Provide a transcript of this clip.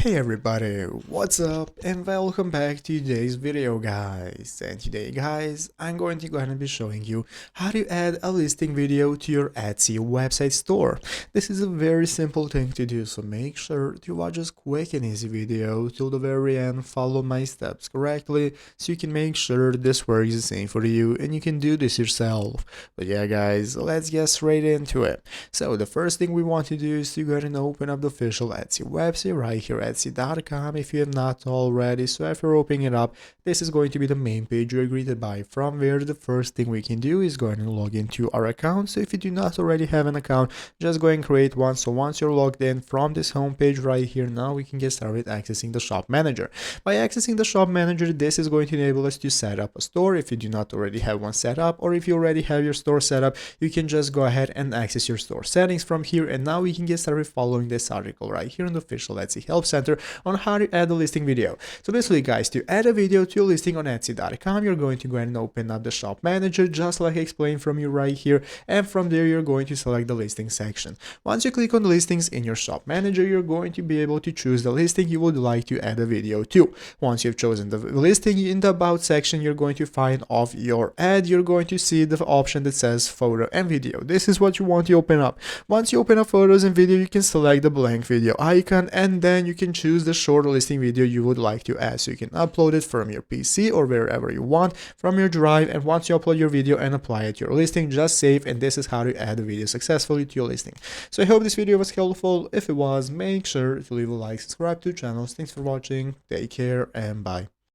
Hey everybody, what's up and welcome back to today's video guys. And today guys, I'm going to go ahead and be showing you how to add a listing video to your Etsy website store. This is a very simple thing to do, so make sure to watch this quick and easy video till the very end, follow my steps correctly so you can make sure this works the same for you and you can do this yourself. But yeah guys, let's get straight into it. So the first thing we want to do is to go ahead and open up the official Etsy website right here, Etsy.com, if you have not already. So after opening it up, this is going to be the main page you're greeted by. From where the first thing we can do is go ahead and log into our account. So if you do not already have an account, just go and create one. So once you're logged in from this home page right here, now we can get started accessing the shop manager. By accessing the shop manager, this is going to enable us to set up a store if you do not already have one set up, or if you already have your store set up, you can just go ahead and access your store settings from here. And now we can get started following this article right here in the official Etsy Help Center on how to add a listing video. So basically guys, to add a video to your listing on Etsy.com, you're going to go ahead and open up the shop manager just like I explained from you right here, and from there you're going to select the listing section. Once you click on the listings in your shop manager, you're going to be able to choose the listing you would like to add a video to. Once you've chosen the listing, in the about section you're going to find of your ad, you're going to see the option that says photo and video. This is what you want to open up. Once you open up photos and video, you can select the blank video icon, and then you can choose the short listing video you would like to add. So you can upload it from your PC or wherever you want from your drive, and once you upload your video and apply it to your listing, just save, and this is how to add a video successfully to your listing. So I hope this video was helpful. If it was, make sure to leave a like, subscribe to the channel. Thanks for watching, take care, and bye.